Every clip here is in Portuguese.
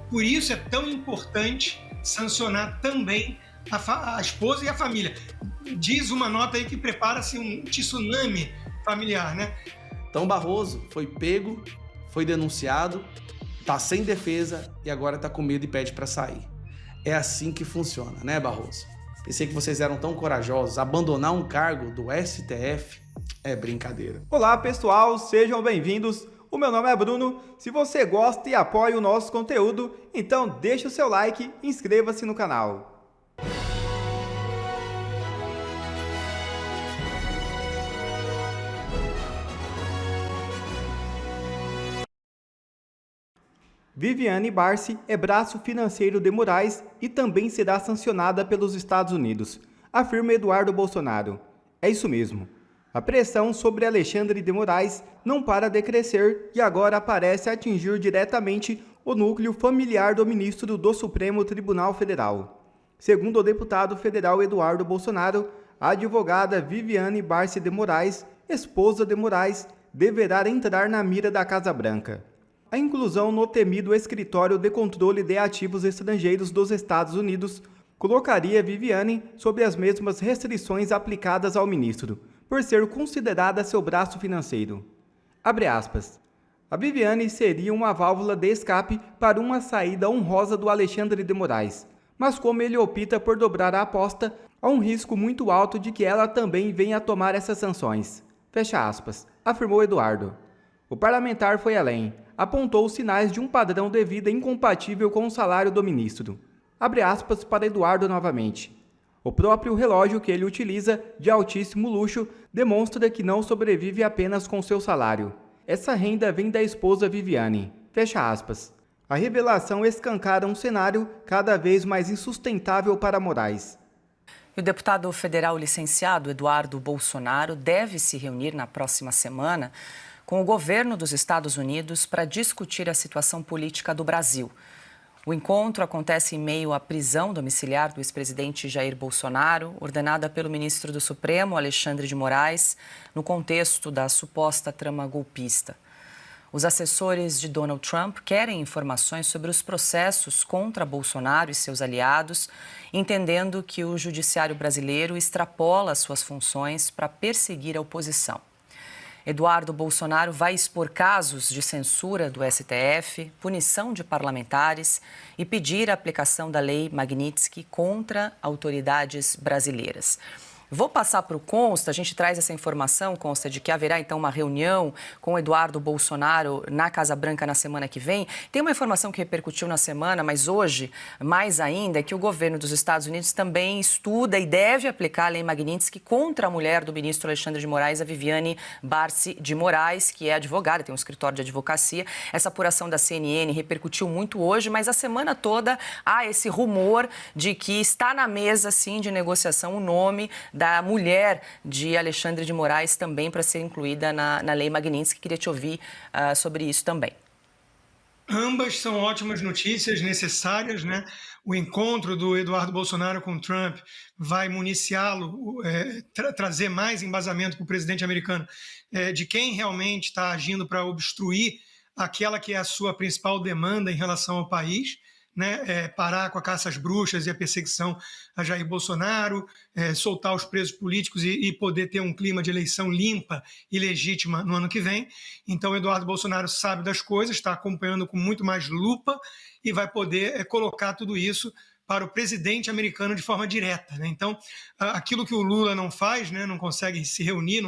Por isso é tão importante sancionar também a esposa e a família. Diz uma nota aí que prepara-se um tsunami familiar, né? Então Barroso foi pego, foi denunciado, tá sem defesa e agora tá com medo e pede para sair. É assim que funciona, né, Barroso? Pensei que vocês eram tão corajosos. Abandonar um cargo do STF é brincadeira. Olá pessoal, sejam bem-vindos. O meu nome é Bruno. Se você gosta e apoia o nosso conteúdo, então deixa o seu like e inscreva-se no canal. Viviane Barsi é braço financeiro de Moraes e também será sancionada pelos Estados Unidos, afirma Eduardo Bolsonaro. É isso mesmo. A pressão sobre Alexandre de Moraes não para de crescer e agora parece atingir diretamente o núcleo familiar do ministro do Supremo Tribunal Federal. Segundo o deputado federal Eduardo Bolsonaro, a advogada Viviane Barsi de Moraes, esposa de Moraes, deverá entrar na mira da Casa Branca. A inclusão no temido Escritório de Controle de Ativos Estrangeiros dos Estados Unidos colocaria Viviane sob as mesmas restrições aplicadas ao ministro, por ser considerada seu braço financeiro. Abre aspas. A Viviane seria uma válvula de escape para uma saída honrosa do Alexandre de Moraes, mas como ele opta por dobrar a aposta, há um risco muito alto de que ela também venha a tomar essas sanções. Fecha aspas, afirmou Eduardo. O parlamentar foi além, apontou sinais de um padrão de vida incompatível com o salário do ministro. Abre aspas para Eduardo novamente. O próprio relógio que ele utiliza, de altíssimo luxo, demonstra que não sobrevive apenas com seu salário. Essa renda vem da esposa Viviane. Fecha aspas. A revelação escancara um cenário cada vez mais insustentável para Moraes. O deputado federal licenciado Eduardo Bolsonaro deve se reunir na próxima semana com o governo dos Estados Unidos para discutir a situação política do Brasil. O encontro acontece em meio à prisão domiciliar do ex-presidente Jair Bolsonaro, ordenada pelo ministro do Supremo, Alexandre de Moraes, no contexto da suposta trama golpista. Os assessores de Donald Trump querem informações sobre os processos contra Bolsonaro e seus aliados, entendendo que o judiciário brasileiro extrapola suas funções para perseguir a oposição. Eduardo Bolsonaro vai expor casos de censura do STF, punição de parlamentares e pedir a aplicação da lei Magnitsky contra autoridades brasileiras. Vou passar para o Consta, a gente traz essa informação, Consta, de que haverá então uma reunião com Eduardo Bolsonaro na Casa Branca na semana que vem. Tem uma informação que repercutiu na semana, mas hoje, mais ainda, é que o governo dos Estados Unidos também estuda e deve aplicar a lei Magnitsky contra a mulher do ministro Alexandre de Moraes, a Viviane Barsi de Moraes, que é advogada, tem um escritório de advocacia. Essa apuração da CNN repercutiu muito hoje, mas a semana toda há esse rumor de que está na mesa, sim, de negociação o nome da mulher de Alexandre de Moraes também para ser incluída na lei Magnitsky. Queria te ouvir sobre isso também. Ambas são ótimas notícias, necessárias, né? O encontro do Eduardo Bolsonaro com Trump vai municiá-lo, trazer mais embasamento para o presidente americano de quem realmente está agindo para obstruir aquela que é a sua principal demanda em relação ao país, né, parar com a caça às bruxas e a perseguição a Jair Bolsonaro, soltar os presos políticos e poder ter um clima de eleição limpa e legítima no ano que vem. Então, Eduardo Bolsonaro sabe das coisas, está acompanhando com muito mais lupa e vai poder colocar tudo isso para o presidente americano de forma direta, né? Então, aquilo que o Lula não faz, né, não consegue se reunir,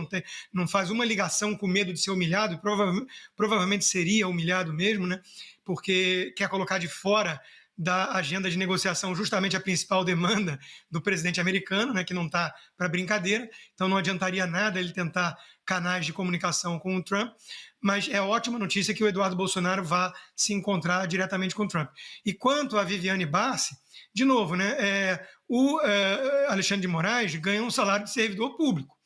não faz uma ligação com medo de ser humilhado, e provavelmente seria humilhado mesmo, né, porque quer colocar de fora da agenda de negociação justamente a principal demanda do presidente americano, né, que não está para brincadeira, então não adiantaria nada ele tentar canais de comunicação com o Trump, mas é ótima notícia que o Eduardo Bolsonaro vá se encontrar diretamente com o Trump. E quanto a Viviane Barsi, de novo, né, o Alexandre de Moraes ganha um salário de servidor público.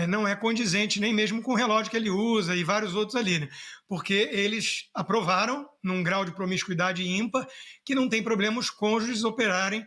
Não é condizente nem mesmo com o relógio que ele usa e vários outros ali, né? Porque eles aprovaram, num grau de promiscuidade ímpar, que não tem problema os cônjuges operarem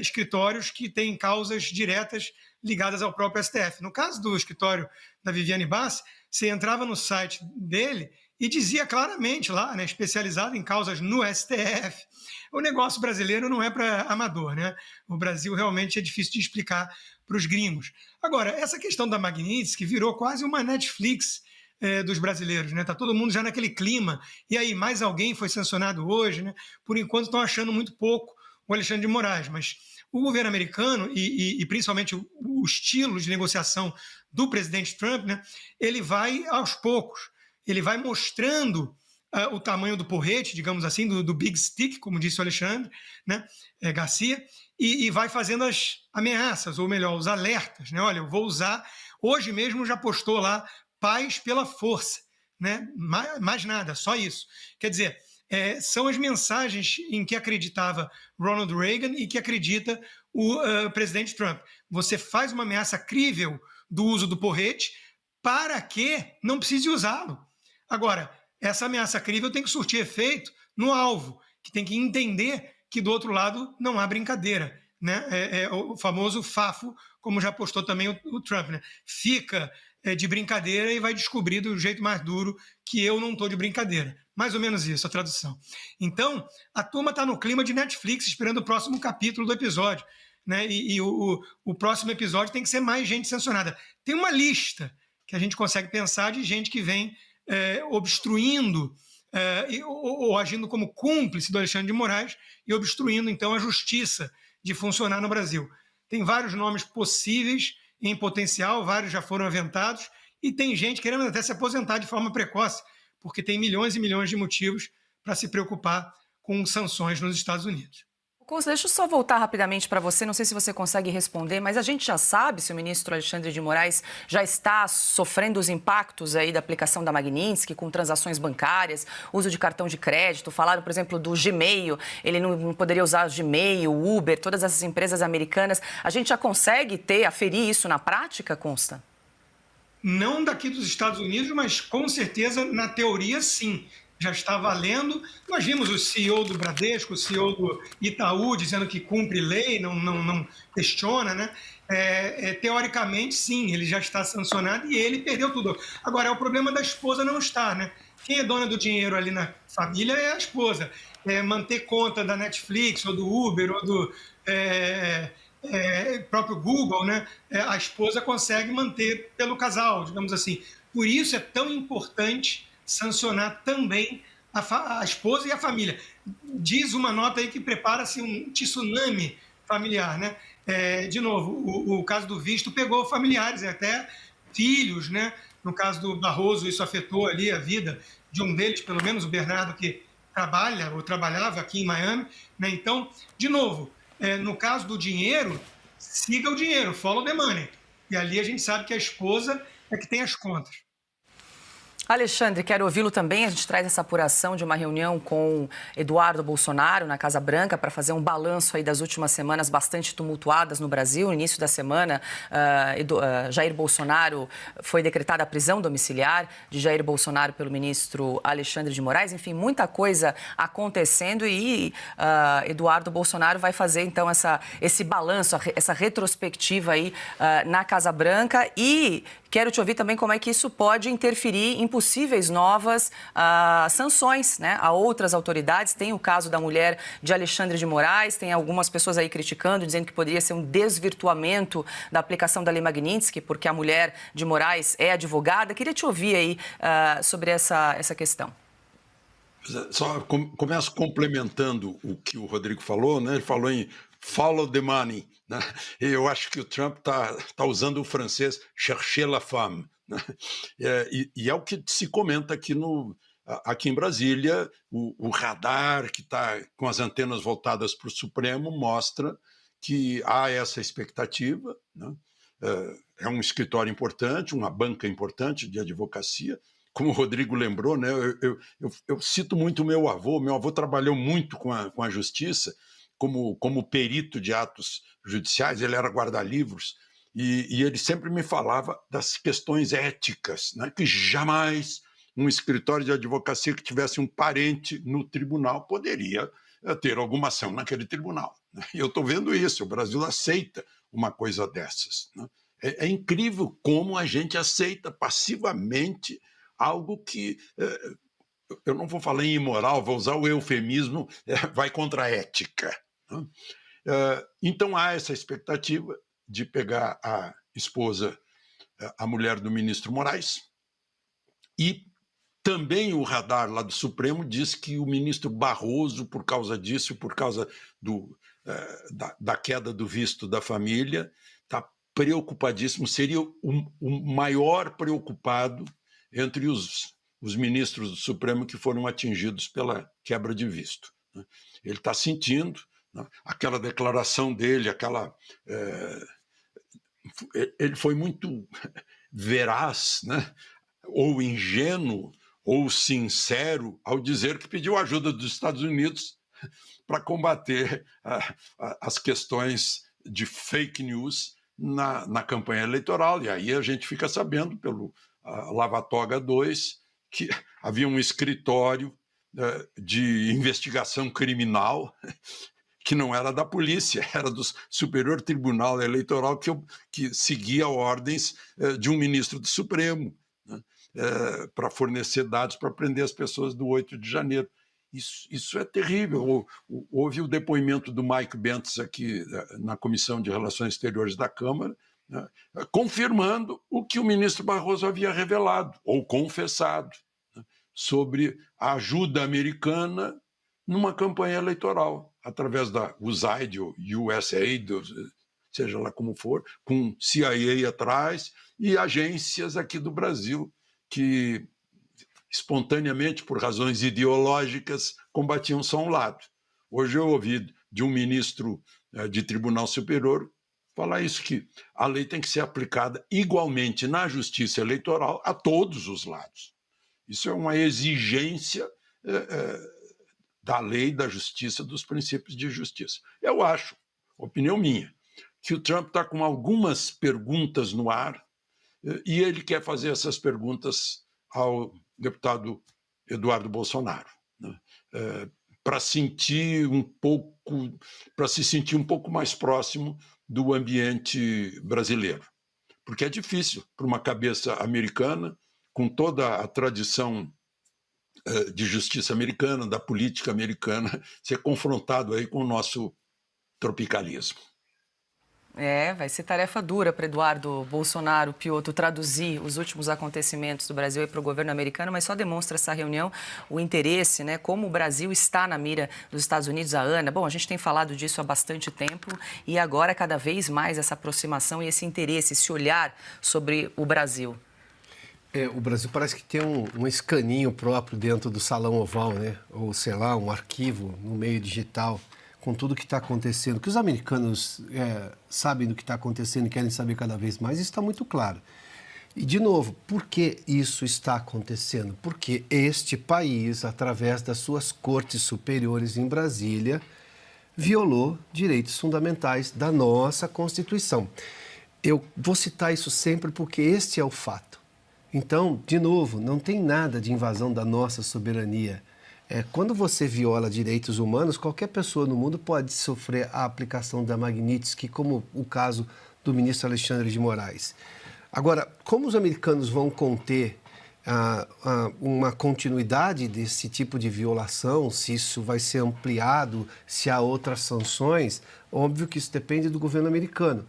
escritórios que têm causas diretas ligadas ao próprio STF. No caso do escritório da Viviane Barsi, você entrava no site dele e dizia claramente lá, né, especializado em causas no STF, o negócio brasileiro não é para amador, né? O Brasil realmente é difícil de explicar para os gringos. Agora, essa questão da Magnitsky virou quase uma Netflix dos brasileiros, né? Tá todo mundo já naquele clima. E aí, mais alguém foi sancionado hoje, né? Por enquanto estão achando muito pouco o Alexandre de Moraes, mas o governo americano e principalmente o estilo de negociação do presidente Trump, né? Ele vai aos poucos, ele vai mostrando o tamanho do porrete, digamos assim, do big stick, como disse o Alexandre, né? Garcia, e vai fazendo as ameaças, ou melhor, os alertas, né? Olha, eu vou usar, hoje mesmo já postou lá, paz pela força, né? Mais nada, só isso. Quer dizer, são as mensagens em que acreditava Ronald Reagan e que acredita o presidente Trump. Você faz uma ameaça crível do uso do porrete para que não precise usá-lo. Agora, essa ameaça crível tem que surtir efeito no alvo, que tem que entender que do outro lado não há brincadeira, né? O famoso fafo, como já postou também o Trump, né? Fica de brincadeira e vai descobrir do jeito mais duro que eu não estou de brincadeira. Mais ou menos isso, a tradução. Então, a turma está no clima de Netflix, esperando o próximo capítulo do episódio, né? E o próximo episódio tem que ser mais gente sancionada. Tem uma lista que a gente consegue pensar de gente que vem obstruindo ou agindo como cúmplice do Alexandre de Moraes e obstruindo, então, a justiça de funcionar no Brasil. Tem vários nomes possíveis em potencial, vários já foram aventados, e tem gente querendo até se aposentar de forma precoce, porque tem milhões e milhões de motivos para se preocupar com sanções nos Estados Unidos. Costa, deixa eu só voltar rapidamente para você, não sei se você consegue responder, mas a gente já sabe se o ministro Alexandre de Moraes já está sofrendo os impactos aí da aplicação da Magnitsky com transações bancárias, uso de cartão de crédito, falaram, por exemplo, do Gmail, ele não poderia usar o Gmail, o Uber, todas essas empresas americanas. A gente já consegue aferir isso na prática, Consta? Não daqui dos Estados Unidos, mas com certeza, na teoria, sim. Já está valendo. Nós vimos o CEO do Bradesco, o CEO do Itaú, dizendo que cumpre lei, não questiona, né? Teoricamente, sim, ele já está sancionado e ele perdeu tudo. Agora, é o problema da esposa não estar, né? Quem é dona do dinheiro ali na família é a esposa. Manter conta da Netflix, ou do Uber, ou do próprio Google, né? A esposa consegue manter pelo casal, digamos assim. Por isso é tão importante sancionar também a esposa e a família. Diz uma nota aí que prepara-se um tsunami familiar, né? De novo, o caso do visto pegou familiares, até filhos, né? No caso do Barroso, isso afetou ali a vida de um deles, pelo menos o Bernardo, que trabalha ou trabalhava aqui em Miami, né? Então, de novo, no caso do dinheiro, siga o dinheiro, follow the money. E ali a gente sabe que a esposa é que tem as contas. Alexandre, quero ouvi-lo também. A gente traz essa apuração de uma reunião com Eduardo Bolsonaro na Casa Branca para fazer um balanço aí das últimas semanas bastante tumultuadas no Brasil. No início da semana, Jair Bolsonaro foi decretada a prisão domiciliar de Jair Bolsonaro pelo ministro Alexandre de Moraes. Enfim, muita coisa acontecendo e Eduardo Bolsonaro vai fazer então esse balanço, essa retrospectiva aí na Casa Branca e quero te ouvir também como é que isso pode interferir em possíveis novas sanções, né, a outras autoridades. Tem o caso da mulher de Alexandre de Moraes, tem algumas pessoas aí criticando, dizendo que poderia ser um desvirtuamento da aplicação da Lei Magnitsky, porque a mulher de Moraes é advogada. Queria te ouvir aí sobre essa questão. Só começo complementando o que o Rodrigo falou, né? Ele falou em follow the money, né? Eu acho que o Trump tá usando o francês chercher la femme, né? E é o que se comenta aqui em Brasília, o radar que está com as antenas voltadas para o Supremo mostra que há essa expectativa, né? É um escritório importante, uma banca importante de advocacia. Como o Rodrigo lembrou, né, eu cito muito o meu avô. Meu avô trabalhou muito com a justiça, como perito de atos judiciais, ele era guarda-livros, e ele sempre me falava das questões éticas, né, que jamais um escritório de advocacia que tivesse um parente no tribunal poderia ter alguma ação naquele tribunal, né? E eu estou vendo isso, o Brasil aceita uma coisa dessas, né? É incrível como a gente aceita passivamente algo que eu não vou falar em imoral, vou usar o eufemismo, vai contra a ética. Né? Então há essa expectativa de pegar a esposa, a mulher do ministro Moraes, e também o radar lá do Supremo diz que o ministro Barroso, por causa disso, por causa da queda do visto da família, está preocupadíssimo, seria o maior preocupado entre os ministros do Supremo que foram atingidos pela quebra de visto. Né? Ele está sentindo, né, aquela declaração dele, ele foi muito veraz, né, ou ingênuo, ou sincero, ao dizer que pediu ajuda dos Estados Unidos para combater as questões de fake news na campanha eleitoral. E aí a gente fica sabendo, pelo Lava Toga 2, que havia um escritório de investigação criminal que não era da polícia, era do Superior Tribunal Eleitoral, que seguia ordens de um ministro do Supremo, né, para fornecer dados para prender as pessoas do 8 de janeiro. Isso é terrível. Houve o depoimento do Mike Bentz aqui na Comissão de Relações Exteriores da Câmara, né, confirmando o que o ministro Barroso havia revelado, ou confessado, né, sobre a ajuda americana numa campanha eleitoral, através da USAID, ou USAID, seja lá como for, com CIA atrás e agências aqui do Brasil que espontaneamente, por razões ideológicas, combatiam só um lado. Hoje eu ouvi de um ministro de Tribunal Superior falar isso, que a lei tem que ser aplicada igualmente na justiça eleitoral a todos os lados. Isso é uma exigência da lei, da justiça, dos princípios de justiça. Eu acho, opinião minha, que o Trump está com algumas perguntas no ar e ele quer fazer essas perguntas ao deputado Eduardo Bolsonaro, né? Para se sentir um pouco mais próximo do ambiente brasileiro. Porque é difícil para uma cabeça americana, com toda a tradição de justiça americana, da política americana, ser confrontado aí com o nosso tropicalismo. Vai ser tarefa dura para Eduardo Bolsonaro, Piotr, traduzir os últimos acontecimentos do Brasil para o governo americano, mas só demonstra essa reunião o interesse, né, como o Brasil está na mira dos Estados Unidos. A Ana, bom, a gente tem falado disso há bastante tempo e agora cada vez mais essa aproximação e esse interesse, esse olhar sobre o Brasil. O Brasil parece que tem um escaninho próprio dentro do Salão Oval, né? Ou, sei lá, um arquivo no meio digital, com tudo que está acontecendo, que os americanos sabem do que está acontecendo e querem saber cada vez mais, isso está muito claro. E, de novo, por que isso está acontecendo? Porque este país, através das suas cortes superiores em Brasília, violou direitos fundamentais da nossa Constituição. Eu vou citar isso sempre porque este é o fato. Então, de novo, não tem nada de invasão da nossa soberania. Quando você viola direitos humanos, qualquer pessoa no mundo pode sofrer a aplicação da Magnitsky, como o caso do ministro Alexandre de Moraes. Agora, como os americanos vão conter uma continuidade desse tipo de violação, se isso vai ser ampliado, se há outras sanções, óbvio que isso depende do governo americano.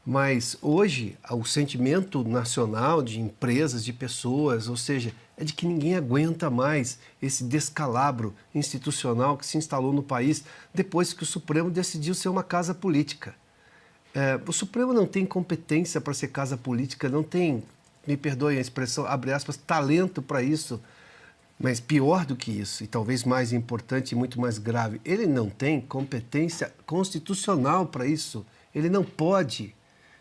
Mas hoje, o sentimento nacional de empresas, de pessoas, ou seja, é de que ninguém aguenta mais esse descalabro institucional que se instalou no país depois que o Supremo decidiu ser uma casa política. O Supremo não tem competência para ser casa política, não tem, me perdoem a expressão, abre aspas, talento para isso. Mas pior do que isso, e talvez mais importante e muito mais grave, ele não tem competência constitucional para isso. Ele não pode.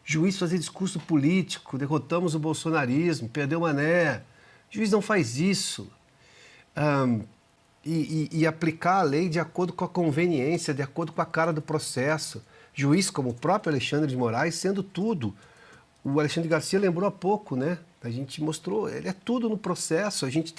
Juiz fazer discurso político, derrotamos o bolsonarismo, perdeu o Mané. O juiz não faz isso. E aplicar a lei de acordo com a conveniência, de acordo com a cara do processo. Juiz como o próprio Alexandre de Moraes, sendo tudo. O Alexandre Garcia lembrou há pouco, né? A gente mostrou, ele é tudo no processo. A gente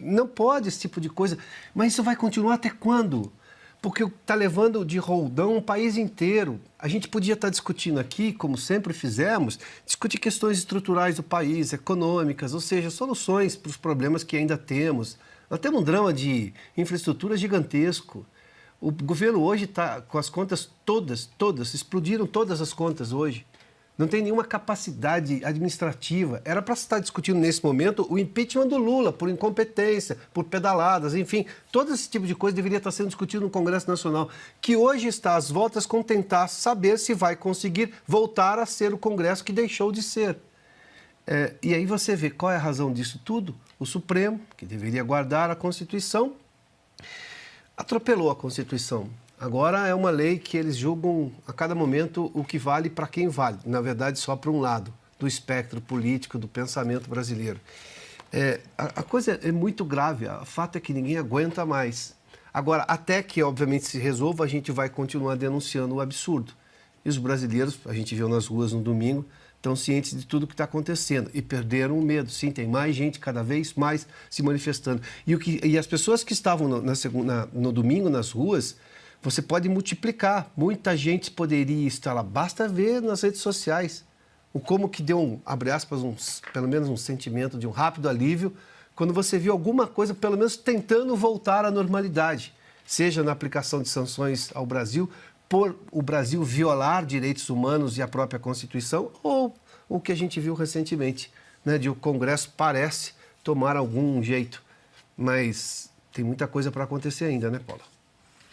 não pode esse tipo de coisa. Mas isso vai continuar até quando? Porque está levando de roldão um país inteiro. A gente podia estar discutindo aqui, como sempre fizemos, discutir questões estruturais do país, econômicas, ou seja, soluções para os problemas que ainda temos, Nós temos um drama de infraestrutura gigantesco. O governo hoje está com as contas todas, explodiram todas as contas hoje. Não tem nenhuma capacidade administrativa. Era para estar discutindo nesse momento o impeachment do Lula por incompetência, por pedaladas, enfim. Todo esse tipo de coisa deveria estar sendo discutido no Congresso Nacional, que hoje está às voltas com tentar saber se vai conseguir voltar a ser o Congresso que deixou de ser. E aí você vê qual é a razão disso tudo. O Supremo, que deveria guardar a Constituição, atropelou a Constituição. Agora é uma lei que eles julgam a cada momento o que vale para quem vale. Na verdade, só para um lado do espectro político, do pensamento brasileiro. A coisa é muito grave. O fato é que ninguém aguenta mais. Agora, até que, obviamente, se resolva, a gente vai continuar denunciando o absurdo. E os brasileiros, a gente viu nas ruas no domingo, estão cientes de tudo o que está acontecendo e perderam o medo. Sim, tem mais gente cada vez mais se manifestando. E as pessoas que estavam no domingo nas ruas, você pode multiplicar. Muita gente poderia estar lá. Basta ver nas redes sociais como que deu, abre aspas, pelo menos um sentimento de um rápido alívio quando você viu alguma coisa, pelo menos tentando voltar à normalidade. Seja na aplicação de sanções ao Brasil, por o Brasil violar direitos humanos e a própria Constituição, ou o que a gente viu recentemente, né, de o Congresso parece tomar algum jeito. Mas tem muita coisa para acontecer ainda, né, Paula?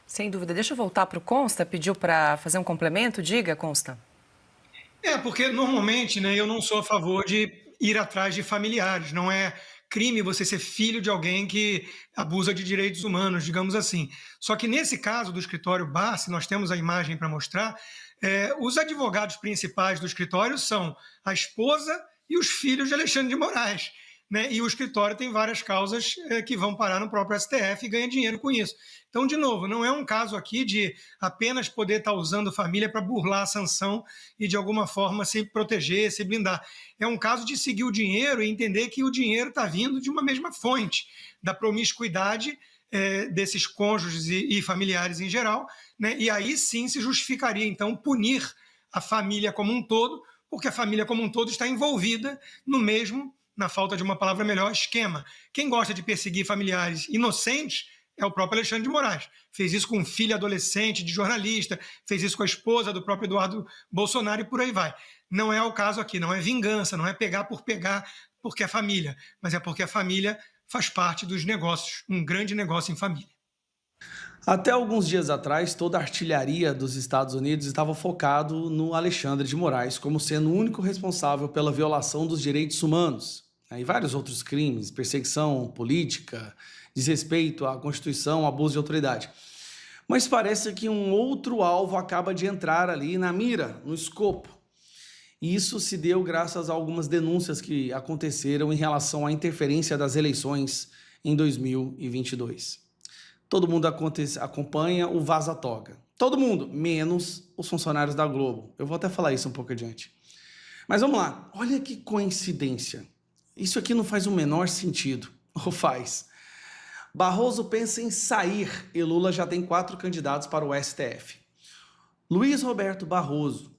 Sem dúvida. Deixa eu voltar para o Consta, pediu para fazer um complemento. Diga, Consta. Porque normalmente, né, eu não sou a favor de ir atrás de familiares. Não é crime você ser filho de alguém que abusa de direitos humanos, digamos assim. Só que nesse caso do escritório Barsi, nós temos a imagem para mostrar, os advogados principais do escritório são a esposa e os filhos de Alexandre de Moraes. Né? E o escritório tem várias causas que vão parar no próprio STF e ganha dinheiro com isso. Então, de novo, não é um caso aqui de apenas poder estar usando família para burlar a sanção e, de alguma forma, se proteger, se blindar. É um caso de seguir o dinheiro e entender que o dinheiro está vindo de uma mesma fonte, da promiscuidade desses cônjuges e familiares em geral, né? E aí sim se justificaria, então, punir a família como um todo, porque a família como um todo está envolvida no mesmo, na falta de uma palavra melhor, esquema. Quem gosta de perseguir familiares inocentes é o próprio Alexandre de Moraes. Fez isso com um filho adolescente de jornalista, fez isso com a esposa do próprio Eduardo Bolsonaro e por aí vai. Não é o caso aqui, não é vingança, não é pegar porque é família, mas é porque a família faz parte dos negócios, um grande negócio em família. Até alguns dias atrás, toda a artilharia dos Estados Unidos estava focado no Alexandre de Moraes como sendo o único responsável pela violação dos direitos humanos, né, e vários outros crimes, perseguição política, desrespeito à Constituição, abuso de autoridade. Mas parece que um outro alvo acaba de entrar ali na mira, no escopo. E isso se deu graças a algumas denúncias que aconteceram em relação à interferência das eleições em 2022. Todo mundo acompanha o vaza-toga. Todo mundo, menos os funcionários da Globo. Eu vou até falar isso um pouco adiante. Mas vamos lá, olha que coincidência. Isso aqui não faz o menor sentido. Ou faz? Barroso pensa em sair e Lula já tem 4 candidatos para o STF. Luiz Roberto Barroso,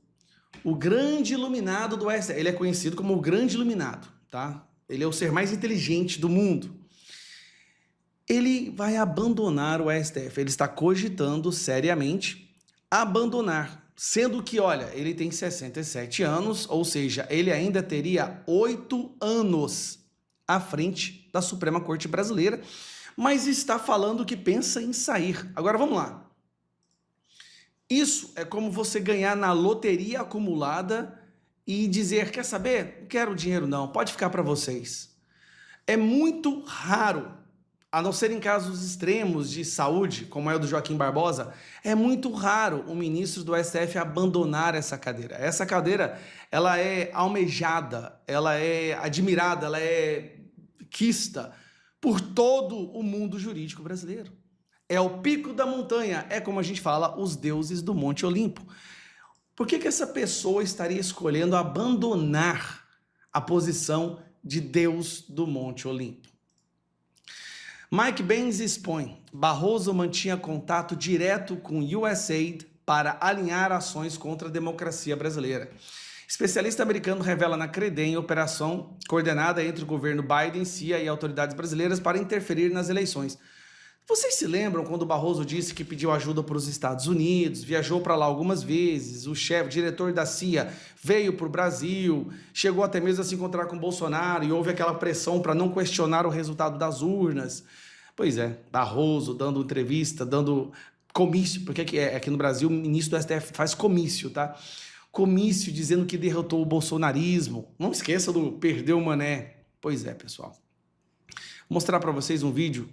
o grande iluminado do STF. Ele é conhecido como o grande iluminado, tá? Ele é o ser mais inteligente do mundo. Ele vai abandonar o STF. Ele está cogitando seriamente abandonar. Sendo que, olha, ele tem 67 anos, ou seja, ele ainda teria 8 anos à frente da Suprema Corte Brasileira, mas está falando que pensa em sair. Agora, vamos lá. Isso é como você ganhar na loteria acumulada e dizer, quer saber? Não quero dinheiro não, pode ficar para vocês. É muito raro, a não ser em casos extremos de saúde, como é o do Joaquim Barbosa, é muito raro o ministro do STF abandonar essa cadeira. Essa cadeira, ela é almejada, ela é admirada, ela é quista por todo o mundo jurídico brasileiro. É o pico da montanha, é como a gente fala, os deuses do Monte Olimpo. Por que essa pessoa estaria escolhendo abandonar a posição de Deus do Monte Olimpo? Mike Benz expõe, Barroso mantinha contato direto com USAID para alinhar ações contra a democracia brasileira. Especialista americano revela na Credem operação coordenada entre o governo Biden, CIA e autoridades brasileiras para interferir nas eleições. Vocês se lembram quando o Barroso disse que pediu ajuda para os Estados Unidos, viajou para lá algumas vezes, o diretor da CIA veio para o Brasil, chegou até mesmo a se encontrar com o Bolsonaro e houve aquela pressão para não questionar o resultado das urnas. Pois é, Barroso dando entrevista, dando comício, porque aqui no Brasil o ministro do STF faz comício, tá? Comício dizendo que derrotou o bolsonarismo. Não esqueça do perdeu o mané. Pois é, pessoal. Vou mostrar para vocês um vídeo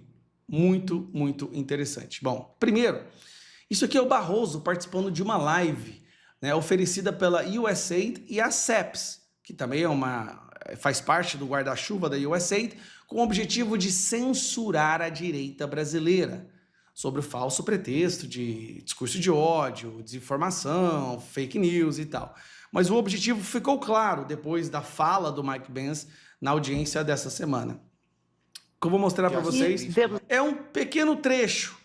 muito, muito interessante. Bom, primeiro, isso aqui é o Barroso participando de uma live, né, oferecida pela USAID e a CEPS, que também faz parte do guarda-chuva da USAID, com o objetivo de censurar a direita brasileira, sobre o falso pretexto de discurso de ódio, desinformação, fake news e tal. Mas o objetivo ficou claro depois da fala do Mike Pence na audiência dessa semana. O que eu vou mostrar para vocês é um pequeno trecho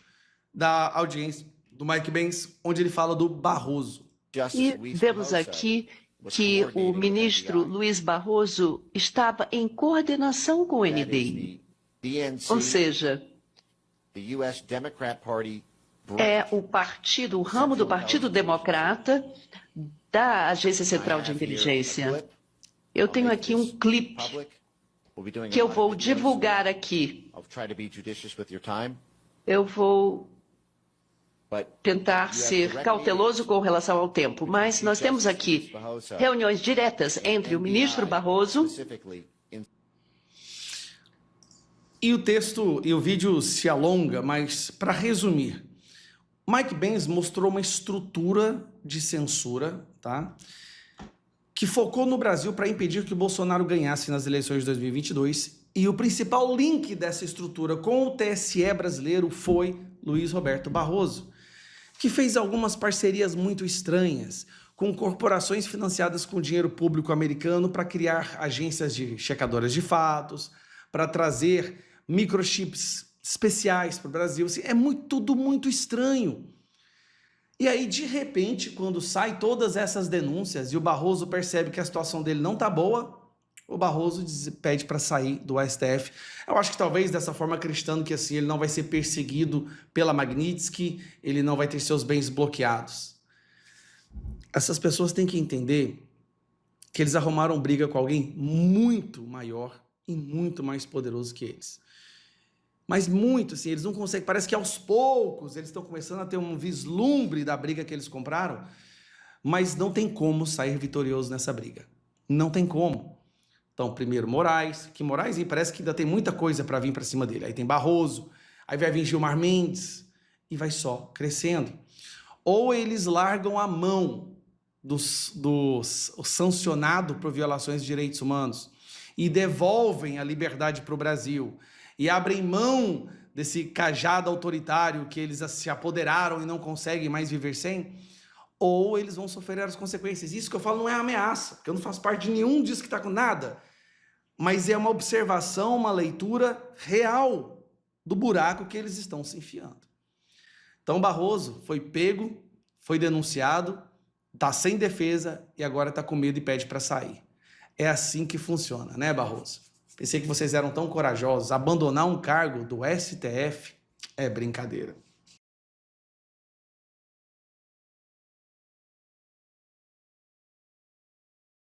da audiência do Mike Pence, onde ele fala do Barroso. E vemos aqui que o ministro Luiz Barroso estava em coordenação com o NDI. Ou seja, é o ramo do Partido Democrata da Agência Central de Inteligência. Eu tenho aqui um clipe que eu vou divulgar aqui. Eu vou tentar ser cauteloso com relação ao tempo, mas nós temos aqui reuniões diretas entre o ministro Barroso e o texto e o vídeo se alonga, mas para resumir, Mike Pence mostrou uma estrutura de censura, tá? Que focou no Brasil para impedir que o Bolsonaro ganhasse nas eleições de 2022, e o principal link dessa estrutura com o TSE brasileiro foi Luiz Roberto Barroso, que fez algumas parcerias muito estranhas com corporações financiadas com dinheiro público americano para criar agências de checadoras de fatos, para trazer microchips especiais para o Brasil. Assim, tudo muito estranho. E aí, de repente, quando sai todas essas denúncias e o Barroso percebe que a situação dele não está boa, o Barroso pede para sair do STF. Eu acho que talvez dessa forma acreditando que assim ele não vai ser perseguido pela Magnitsky, ele não vai ter seus bens bloqueados. Essas pessoas têm que entender que eles arrumaram briga com alguém muito maior e muito mais poderoso que eles. Mas muito, assim, eles não conseguem, parece que aos poucos eles estão começando a ter um vislumbre da briga que eles compraram, mas não tem como sair vitorioso nessa briga. Não tem como. Então, primeiro Moraes, e parece que ainda tem muita coisa para vir para cima dele. Aí tem Barroso, aí vai vir Gilmar Mendes e vai só crescendo. Ou eles largam a mão do sancionado por violações de direitos humanos e devolvem a liberdade para o Brasil e abrem mão desse cajado autoritário que eles se apoderaram e não conseguem mais viver sem, ou eles vão sofrer as consequências. Isso que eu falo não é ameaça, porque eu não faço parte de nenhum disso que está com nada, mas é uma observação, uma leitura real do buraco que eles estão se enfiando. Então Barroso foi pego, foi denunciado, está sem defesa e agora está com medo e pede para sair. É assim que funciona, né, Barroso? Pensei que vocês eram tão corajosos. Abandonar um cargo do STF é brincadeira.